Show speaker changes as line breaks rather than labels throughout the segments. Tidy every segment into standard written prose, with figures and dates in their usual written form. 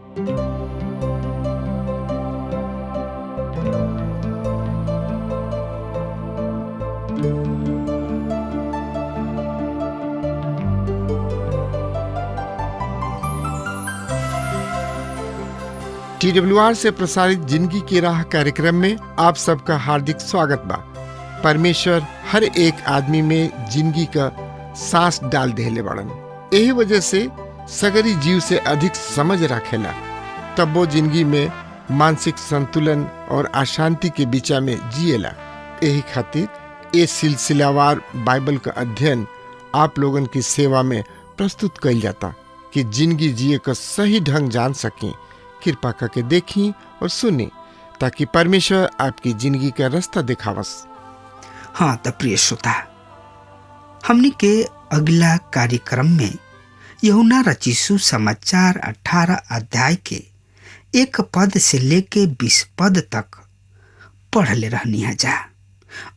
TWR से प्रसारित जिंदगी की राह कार्यक्रम में आप सबका हार्दिक स्वागत बा। परमेश्वर हर एक आदमी में जिंदगी का सांस डाल देले बड़न। यही वजह से सगरी जीव से अधिक समझ रखेला, तब वो जिंदगी में मानसिक संतुलन और अशांति के बीचा में जिएला। यही खातिर ये सिलसिलावार बाइबल का अध्ययन आप लोगन की सेवा में प्रस्तुत कइल जाता कि जिंदगी जिए का सही ढंग जान सकें। कृपा करके देखी और सुनी ताकि परमेश्वर आपकी जिंदगी का रास्ता दिखावस।
हाँ तो प्रिय श्रोता, हमने के अगला कार्यक्रम में यूहन्ना रचित सुसमाचार 18 अध्याय के 1 पद से लेके 20 पद तक पढ़ ले रहनी है जा,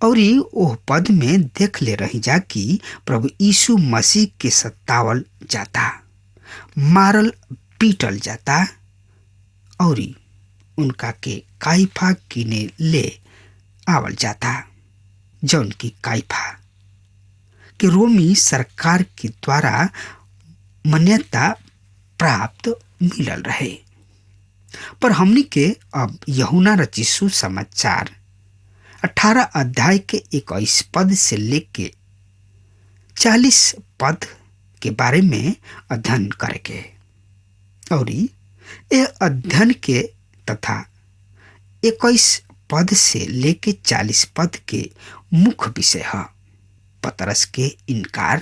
और ओह पद में देख ले रही जा कि प्रभु यीशु मसीह के सतावल जाता, मारल पीटल जाता, और उनका के काइफा किने ले आवल जाता, जौन की काइफा के रोमी सरकार के द्वारा मान्यता प्राप्त मिलल रहे। पर हमनी के अब यूहन्ना रचित सुसमाचार 18 अध्याय के 21 पद से लेके 40 पद के बारे में अध्ययन करेंगे, और यह अध्ययन के तथा 21 पद से लेके 40 पद के मुख्य विषय है पतरस के इनकार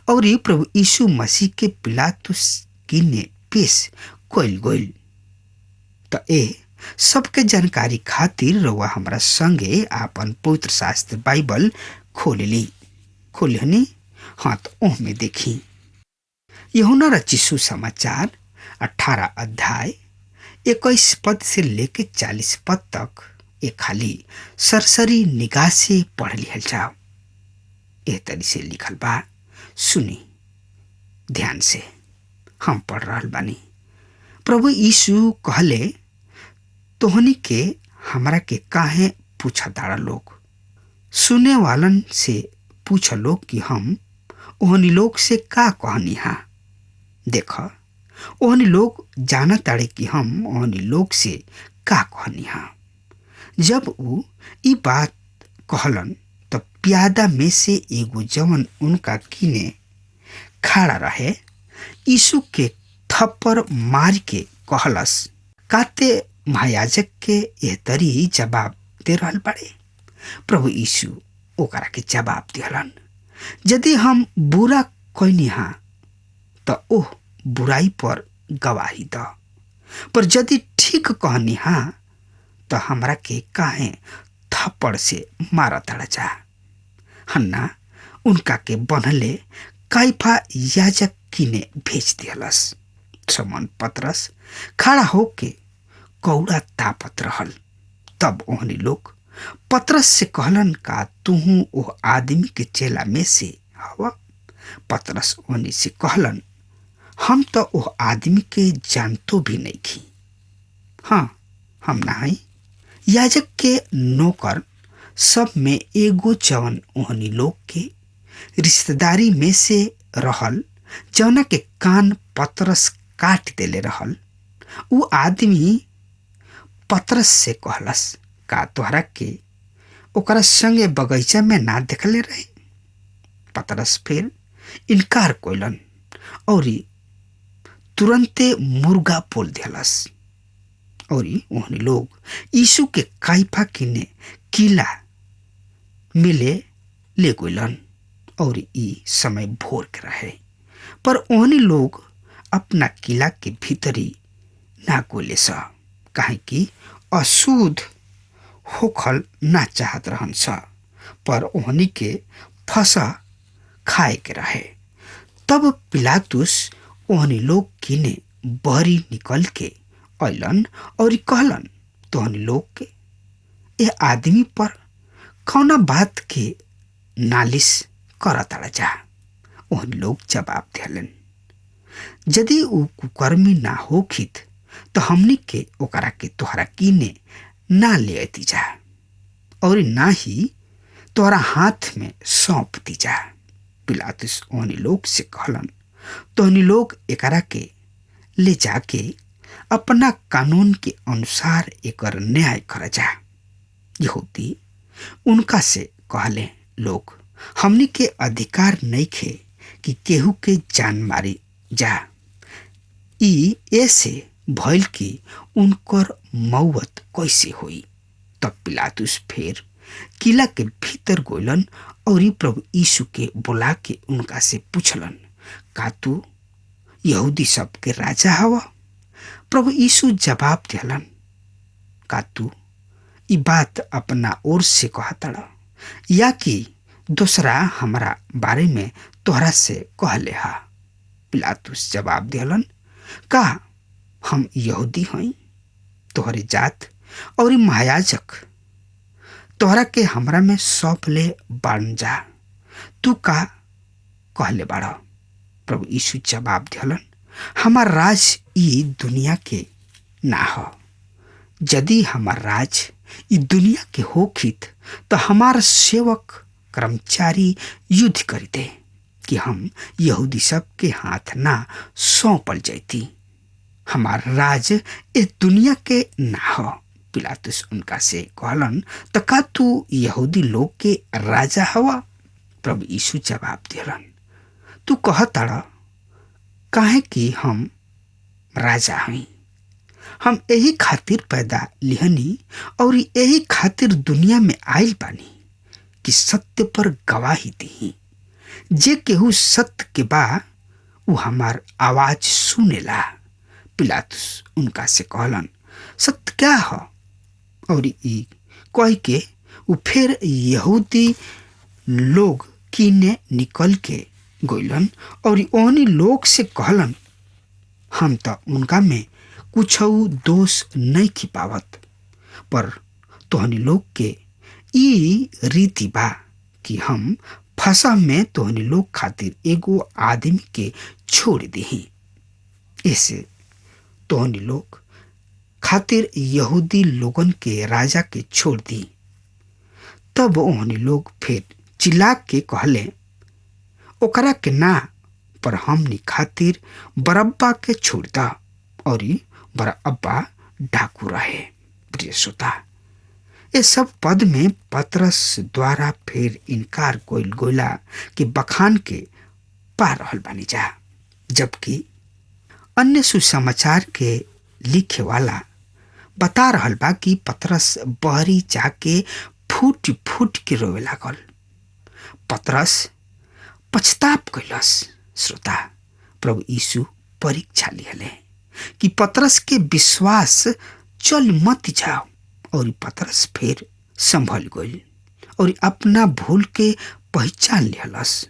और ये प्रभु यीशु मसीह के पिलातुस किने पेश कइल गइल। तो ए सबके जानकारी खातिर रउआ हमरा संगे आपन पवित्र शास्त्र बाइबल खोलनी। हाँ तो ओह में देखी यूहन्ना रचित सुसमाचार 18 अध्याय 21 पद से लेके 40 पद तक एक खाली सरसरी निगाह से पढ़ लिहल जाओ। एह तरी से लिखल बा, सुनी ध्यान से, हम पढ़ रहल बानी। प्रभु यीशु कहले, तोहनी के हमरा के काहे पूछा दाड़ा लोग? सुने वालन से पूछ लोग कि हम ओहनी लोग से का कहनी हा। देख, ओहनी लोग जाना ताड़े कि हम ओहनी लोग से का कहनी हा। जब ऊ ई बात कहलन तो प्यादा में से एगो जवन उनका किने खड़ा रहे यीशु के थप्पड़ मार के कहलस, काते महायाजक के एह तरी जवाब दे रहल बाड़े? प्रभु यीशु ओकरा के जवाब दिहलन, यदि हम बुरा कहनी हा तो ओह बुराई पर गवाही द, पर यदि ठीक कहनी हा तो हमरा के काहे थप्पड़ से मारा तड़ा जा। हन्ना उनका के बनले काइफा याजक किने भेज दिहलस। समन पतरस खड़ा होके कौड़ा तापत रहल। तब ओहनी लोग पतरस से कहलन, का तुहू ओ आदमी के चेला में से हवा? पतरस ओहनी से कहलन, हम तो ओ आदमी के जानतो भी नहीं थी। हाँ, हम नहीं, याजक के नौकर सब में एगो जवन ओहनी लोग के रिश्तेदारी में से रहल, जवना के कान पतरस काट देले रहल। उ आदमी पतरस से कहलस, का तोहरा के ओकरा संगे बगीचा में ना देखले रहे? पतरस फिर इनकार कइलन और तुरंते मुर्गा बोल दिलस। और ओहनी लोग यीशु के काइफा किने किला मिले ले गइलन, और ई समय भोर के रहे। पर ओहनी लोग अपना किला के भीतरी ना गोले स, काहे कि अशुद्ध होखल ना चाहत रहन स, पर ओहनी के फसा खाए के रहे। तब पिलातुस ओहनी लोग किने बहरी निकल के अइलन और कहलन, तोहनी लोग के ए आदमी पर कौना बात के नालिश करताड़ा जा? ओहनी लोग जवाब दिहलन, यदि ऊ कुकर्मी ना होखित तो हमनी के ओकरा के तोहरा कीने ना ले अती जा और ना ही तोहरा हाथ में सौंप दी जा। पिलातुस ओहनी लोग से कहलन, तोहनी लोग एकरा के ले जाके अपना कानून के अनुसार एकर न्याय कर जा। यहूदी उनका से कहले, लोग हमनी के अधिकार नहीं खे कि केहू के जान मारी जा। ई ऐसे भइल कि उनकर मौत कैसे हुई। तब पिलातुस फिर किला के भीतर गोलन और प्रभु यीशु के बुला के उनका से पूछलन, का तू यहूदी सब के राजा हवा? प्रभु यीशु जवाब दिलन, का तू ई बात अपना ओर से कहतड़ या कि दूसरा हमारा बारे में तोहरा से कहले हा? पिलातुस जवाब दिलन, का हम यहूदी हई? तोहरे जात और महायाजक तोहरा के हमरा में सौंप ले बान जा। तू का कहले बाड़ा? प्रभु यीशु जवाब दिलन, हमार राज ई दुनिया के ना हो। यदि हमार राज ई दुनिया के होखित तो हमार सेवक कर्मचारी युद्ध करी दे कि हम यहूदी सब के हाथ ना सौंपल जाती। हमार राज इस दुनिया के ना हो। पिलातुस उनका से कहलन, तो का तू यहूदी लोग के राजा हवा? प्रभु यीशु जवाब दिलन, तू कहताड़ काहे कि हम राजा हई। हम यही खातिर पैदा लिहनी और यही खातिर दुनिया में आइल बानी कि सत्य पर गवाही दी। जे केहू सत्य के बा वो हमार आवाज सुनेला। पिलातुस उनका से कहलन, सत्य क्या हो? और ई कह के वो फिर यहूदी लोग कीने निकल के गोइलन और ओहनी लोग से कहलन, हम तो उनका में कुछ दोष नहीं खिपावत, पर तोहनी लोग के ई रीति बा कि हम फसा में तोहनी लोग खातिर एगो आदमी के छोड़ दही। ऐसे तोहनी लोग खातिर यहूदी लोगन के राजा के छोड़ दी। तब ओहनी लोग फिर चिल्ला के कहले, ओकरा के ना, पर हमनी खातिर बरअब्बा के छोड़ दा। और बरअब्बा डाकू रहे। प्रिय श्रोता, ये सब पद में पतरस द्वारा फिर इनकार कोइल गोला कि बखान के पा रहल बानी जा, जबकि अन्य सुसमाचार के लिखे वाला बता रहल बा कि पतरस बहरी जाके फूट फूट के रोवे लागल। पतरस पछताप कैलस। श्रोता, प्रभु यीशु परीक्षा लिहले कि पतरस के विश्वास चल मत जाओ, और पतरस फिर संभल गई और अपना भूल के पहचान लिहलस।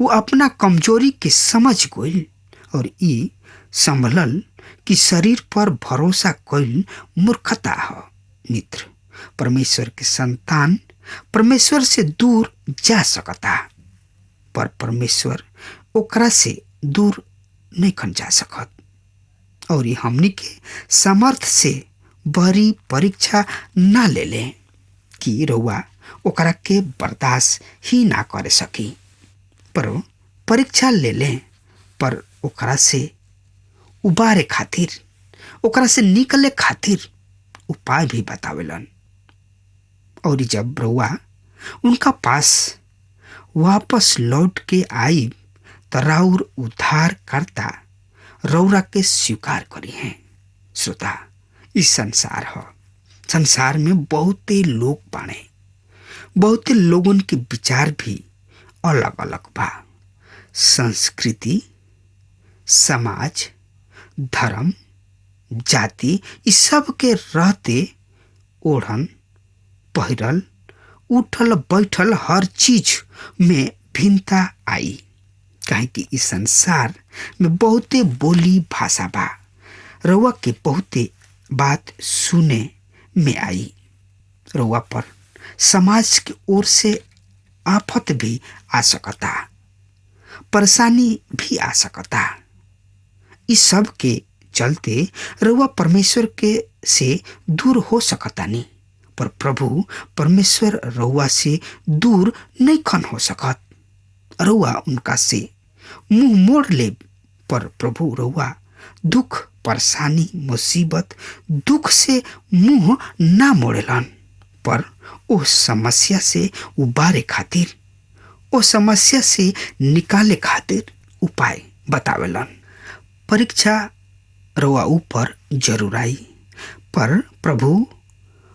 वो अपना कमजोरी के समझ गई और ई संभलल कि शरीर पर भरोसा कईल मूर्खता हो। मित्र, परमेश्वर के संतान परमेश्वर से दूर जा सकता, पर परमेश्वर ओकरा से दूर नहीं खन जा सकत। और हमनी के सामर्थ से बड़ी परीक्षा ना ले ले कि रउआ ओकरा के बर्दाश्त ही ना करे सकी, पर परीक्षा ले ले, पर ओकरा से उबारे खातिर, ओकरा से निकले खातिर उपाय भी बतावेलन। और जब रउआ उनका पास वापस लौट के आई तो राउर उद्धार करता रौरा के स्वीकार करी हैं। श्रोता, इस संसार हो, संसार में बहुते लोग बाणे, बहुते लोगन के विचार भी अलग अलग बा। संस्कृति, समाज, धर्म, जाति, इस सब के रहते ओढ़न पहिरल, उठल बैठल हर चीज में भिन्नता आई। काहे कि इस संसार में बहुते बोली भाषा बा, रउआ के बहुते बात सुने में आई। रउआ पर समाज की ओर से आफत भी आ सकता, परेशानी भी आ सकता। इस सब के चलते रउआ परमेश्वर के से दूर हो सकतानी, पर प्रभु परमेश्वर रउआ से दूर नहीं खन हो सकत। रउआ उनका से मुंह मोड़ ले, पर प्रभु रउआ दुख, परेशानी, मुसीबत, दुख से मुंह ना मोड़ेलन, पर ओ समस्या से उबारे खातिर, ओ समस्या से निकाले खातिर उपाय बतावेलन। परीक्षा रउआ ऊपर जरूर आई, पर प्रभु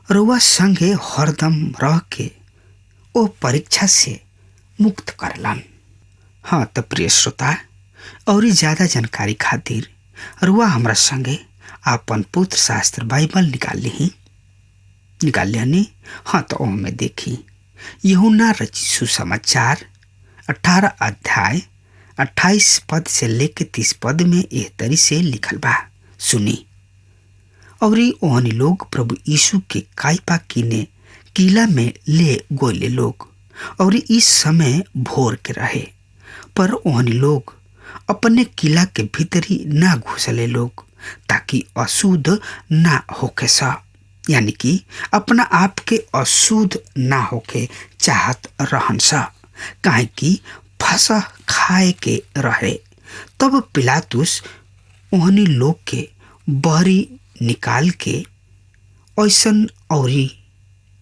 रउआ संगे हरदम रह के ओ परीक्षा से मुक्त करलन। हाँ तो प्रिय श्रोता, और ज्यादा जानकारी खातिर रुआ हमरा संगे आपन पुत्र शास्त्र बाइबल निकाल लिहनी। हाँ तो ओमे देखी यूहन्ना रचित सुसमाचार 18 अध्याय 28 पद से लेके 30 पद में एह तरी से लिखल बा, सुनी। और ओहनी लोग प्रभु यीशु के काइपा किने किला में ले गोले लोग, और इस समय भोर के रहे, पर ओहनी लोग अपने किला के भीतरी ना घुसले लोग, ताकि अशुद्ध ना होके सा, यानी कि अपना आप के अशुद्ध ना होके चाहत रहन सा, काहे कि फसा खाए के रहे। तब पिलातुस ओहनी लोग के बहरी निकाल के ऐसन औरी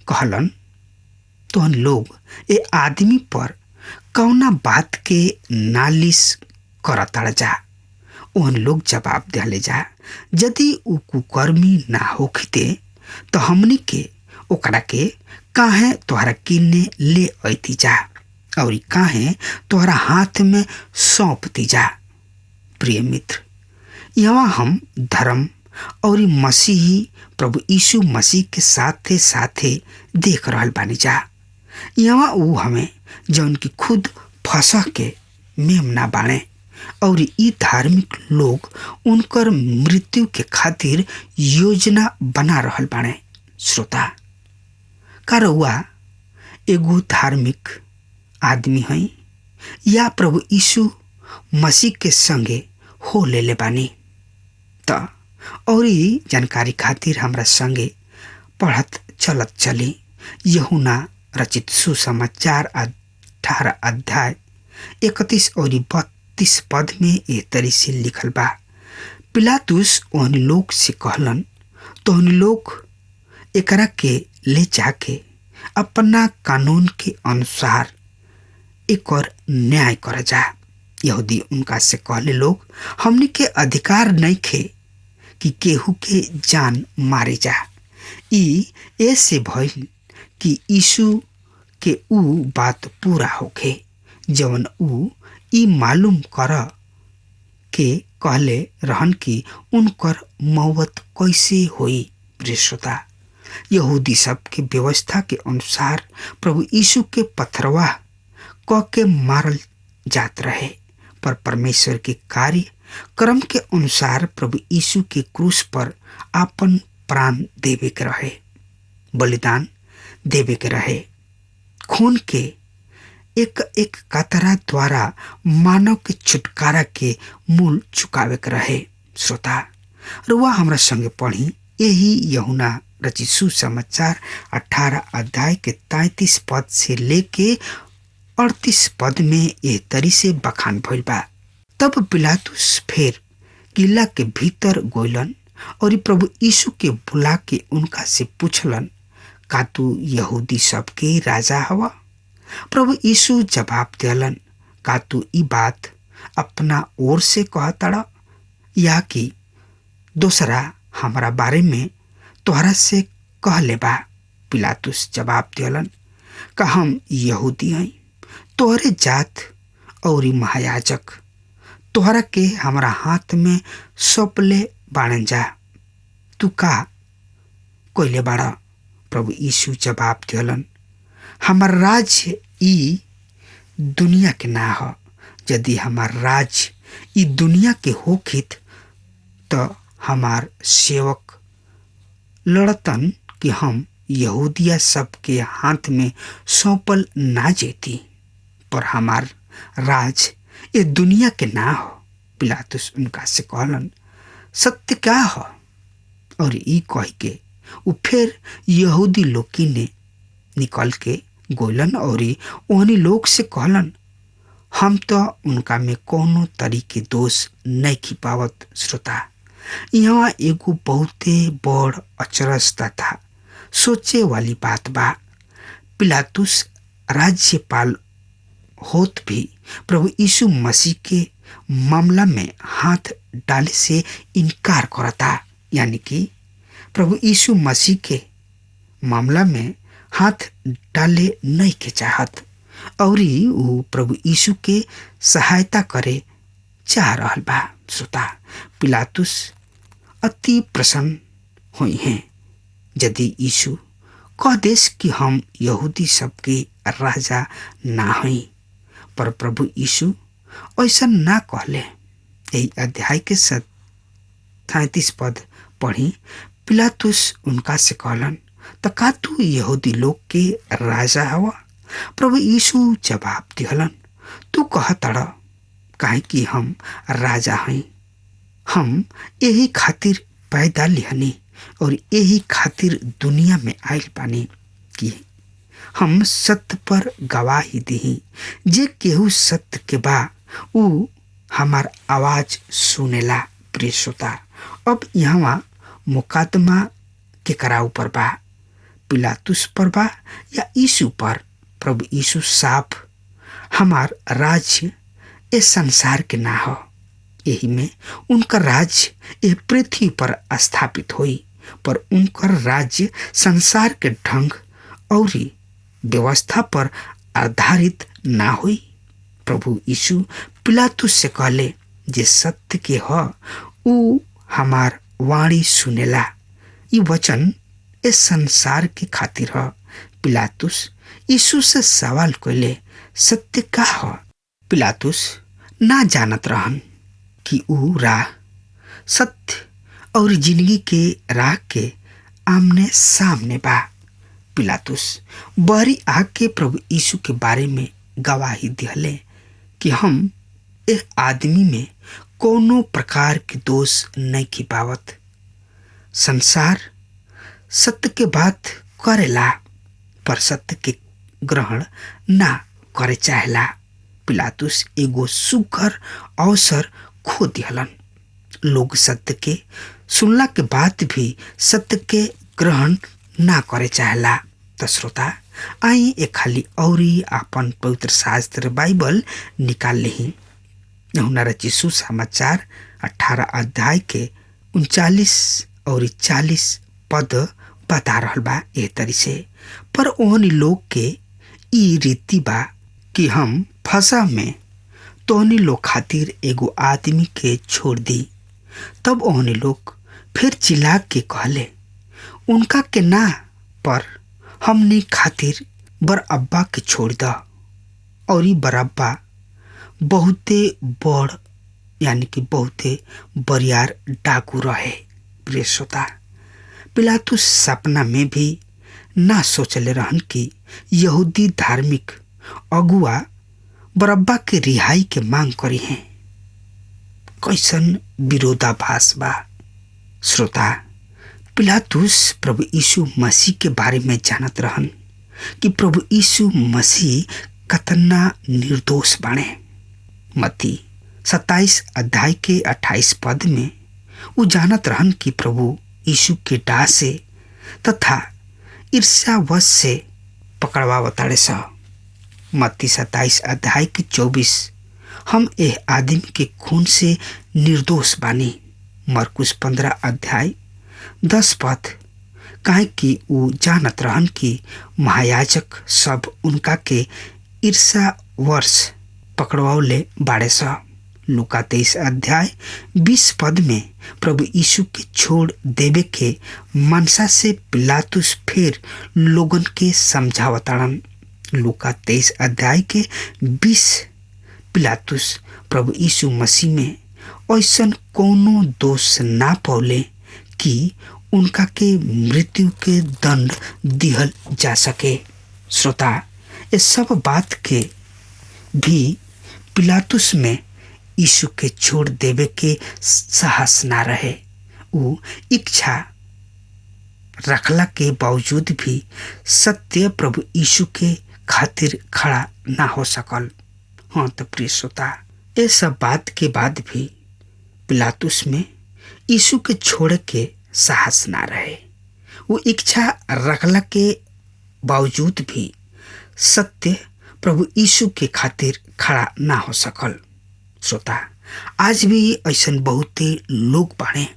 कहलन, तोहन लोग ए आदमी पर कौना बात के नालिश करताड़ जा। ओहन लोग जवाब दिले जा, यदि उ कुकर्मी ना होखिते तो हमनी के ओकरा के काहे तोहरा किन्ने ले अइती जा, और काहे तोहरा हाथ में सौंपती जा। प्रिय मित्र, यहाँ हम धर्म और मसीही प्रभु यीशु मसीह के साथे साथे देख रहल बानी जा। यहाँ ऊ हमें जौन की खुद फंसा के मेमना बाणे, और ई धार्मिक लोग उनकर मृत्यु के खातिर योजना बना रहल बाणे। श्रोता, का रउआ एगो धार्मिक आदमी है या प्रभु यीशु मसीह के संगे हो लेले बानी? त और जानकारी खातिर हमरा संगे पढ़त चलत चली यूहन्ना रचित सुसमाचार 18 अध्याय 31 और 32 पद में ए तरी से लिखल बा। पिलातुस ओहनी लोग से कहलन, तोहनी लोग एकरा के ले जाके अपना कानून के अनुसार एकर न्याय कर जा। यहूदी उनका से कहले लोग, हमनी के अधिकार नहीं खे कि केहू के जान मारे जा। ई ऐसे भइल कि यीशु के ऊ बात पूरा होखे जवन ऊ ई मालूम कर के कहले रहन कि उनकर मौत कैसे होई। प्रिय श्रोता, यहूदी सब के व्यवस्था के अनुसार प्रभु यीशु के पथरवा क के मारल जात रहे, पर परमेश्वर के कार्य क्रम के अनुसार प्रभु यीशु के क्रूस पर आपन प्राण देवे के रहे, बलिदान देवे के रहे। खून के एक एक कतरा द्वारा मानव के छुटकारा के मूल चुकावे के रहे। श्रोता, रुआ हमरा संगे पढ़ी यही यूहन्ना रचित सुसमाचार 18 अध्याय के 33 पद से लेके 38 पद में ए तरी से बखान भइल बा। तब पिलातुस फिर किला के भीतर गोइलन और प्रभु यीशु के बुला के उनका से पूछलन, का तू यहूदी सब के राजा हवा? प्रभु यीशु जवाब दिलन, का तू ई बात अपना ओर से कहतड़ा या कि दूसरा हमारा बारे में तोहरा से कह ले बा? पिलातुस जवाब दिलन, का हम यहूदी हई, तोहरे जात और महायाजक तोहरा के हमारा हाथ में सौंपले बाणन जा, तू का कोइले बाड़ा? प्रभु यीशु जवाब दिलन, हमार राज्य ई दुनिया के ना हो। यदि हमार राज्य ई दुनिया के होखित तो हमार सेवक लड़तन कि हम यहूदिया सब के हाथ में सौंपल ना जेती, पर हमार राज ये दुनिया के ना हो। पिलातुस उनका से कहलन, सत्य क्या है। और ई कह के उ फिर यहूदी लोग ने निकल के गोलन और ओहनी लोग से कहलन, हम तो उनका में कोनो तरीके दोष नहीं की पावत। श्रोता, यहाँ एगो बहुते बड़ अचरज तथा सोचे वाली बात बा। पिलातुस राज्यपाल होत भी प्रभु यीशु मसीह के मामला में हाथ डाले से इनकार करता, यानी कि प्रभु यीशु मसीह के मामला में हाथ डाले नहीं के चाहत और वो प्रभु यीशु के सहायता करे चाह रहल बा। श्रोता, पिलातुस अति प्रसन्न हुई हैं यदि यीशु कह देश कि हम यहूदी सबके राजा ना हई, पर प्रभु यीशु ऐसा ना कहले। यही अध्याय के 37 पद पढ़ी। पिलातुस उनका से कहलन, तो का तू यहूदी लोग के राजा हवा? प्रभु यीशु जवाब दिहलन, तू कहतड़ काहे कि हम राजा हई। हम यही खातिर पैदा लिहनी और यही खातिर दुनिया में आइल बानी कि हम सत्य पर गवाही दी। जे केहू सत्य के बा उ हमार आवाज सुनेला। प्रिय श्रोता, अब यहाँ मुकदमा के कराऊ पर बा, पिलातुस पर बा या यीशु पर? प्रभु यीशु साफ हमार राज्य इस संसार के ना हो, यही में उनका राज्य यह पृथ्वी पर स्थापित हुई, पर उनका राज्य संसार के ढंग और व्यवस्था पर आधारित ना हुई। प्रभु यीशु पिलातुस से कहले, जे सत्य के ह उ हमार वाणी सुनेला। ये वचन इस संसार के खातिर ह। पिलातुस यीशु से सवाल कैले, सत्य का ह? पिलातुस ना जानत रहन कि उ राह, सत्य और जिंदगी के राह के आमने सामने बा। पिलातुस बहरी आग के प्रभु यीशु के बारे में गवाही दिहले कि हम एक आदमी में कोनो प्रकार के दोष नहीं की पावत। संसार सत्य के बात करेला, पर सत्य के ग्रहण ना करे चाहेला। पिलातुस एगो सुघर अवसर खो दिहलन। लोग सत्य के सुनला के बाद भी सत्य के ग्रहण ना करे चाहेला। तो श्रोता, आई एक खाली औरी आपन पवित्र शास्त्र बाइबल निकाल लेही। यूहन्ना रचित सुसमाचार 18 अध्याय के 39 और 40 पद बता रहल बा ए तरी से, पर ओहनी लोग के ई रीति बा कि हम फसा में तोहनी लोग खातिर एगो आदमी के छोड़ दी। तब ओहनी लोग फिर चिल्ला के कहले, उनका के ना, पर हमनी खातिर बरअब्बा के छोड़ द। और बरअब्बा बहुते बड़ यानी कि बहुते बरियार डाकू रहे। प्रिय श्रोता, पिलातुस सपना में भी ना सोचले रहन कि यहूदी धार्मिक अगुआ बरअब्बा के रिहाई के मांग करी हैं। कैसन विरोधाभास बा। श्रोता, पिलातुस प्रभु यीशु मसीह के बारे में जानत रहन कि प्रभु यीशु मसीह कतना निर्दोष बाणे। मत्ती 27 अध्याय के 28 पद में वो जानत रहन कि प्रभु यीशु के डाह से तथा ईर्ष्यावश से पकड़वावताड़े स। मत्ती 27 अध्याय के 24, हम एह आदमी के खून से निर्दोष बानी। मरकुस 15 अध्याय 10 पद, काहे कि वो जानत रहन कि महायाजक सब उनका के ईर्ष्यावश पकड़वाले बाड़े स। लूका 23 अध्याय 20 पद में प्रभु यीशु के छोड़ देवे के मनसा से पिलातुस फिर लोगन के समझावताड़न। लूका 23 अध्याय के 20, पिलातुस प्रभु यीशु मसीह में ऐसन कोनो दोष ना पौले कि उनका के मृत्यु के दंड दिहल जा सके। श्रोता, इस सब बात के भी पिलातुस में यीशु के छोड़ देवे के साहस ना रहे। ऊ इच्छा रखला के बावजूद भी सत्य प्रभु यीशु के खातिर खड़ा ना हो सकल। हाँ तो प्रिय श्रोता, ये सब बात के बाद भी पिलातुस में यीशु के छोड़े के साहस ना रहे। वो इच्छा रखला के बावजूद भी सत्य प्रभु यीशु के खातिर खड़ा ना हो सकल। श्रोता, आज भी ऐसन बहुते लोग बाड़े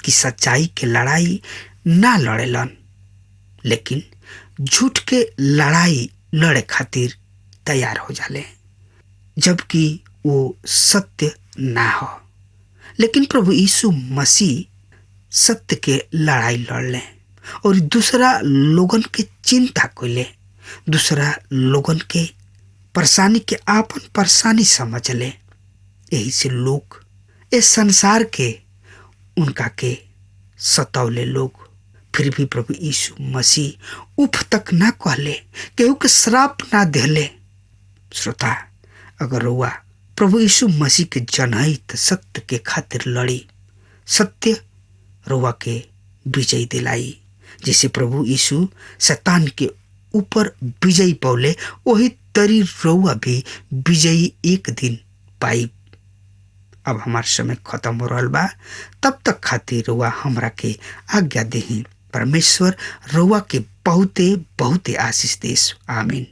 कि सच्चाई के लड़ाई ना लड़ेलन, लेकिन झूठ के लड़ाई लड़े खातिर तैयार हो जाले, जबकि वो सत्य ना हो। लेकिन प्रभु यीशु मसीह सत्य के लड़ाई लड़ले और दूसरा लोगन के चिंता कइले, दूसरा लोगन के परेशानी के आपन परेशानी समझ ले। यही से लोग इस संसार के उनका के सतावले लोग, फिर भी प्रभु यीशु मसीह उफ तक ना कहले, केहू के श्राप ना देले। श्रोता, अगर रउआ प्रभु यीशु मसीह के जनई तो सत्य के खातिर लड़ी, सत्य रउआ के विजय दिलाई। जैसे प्रभु यीशु शैतान के ऊपर विजयी पौले, वही तरी रउआ भी विजयी एक दिन पाई। अब हमार समय खत्म हो रहा बा, तब तक खातिर रउआ हमरा के आज्ञा देही। परमेश्वर रउआ के बहुते बहुते आशीष देस। आमीन।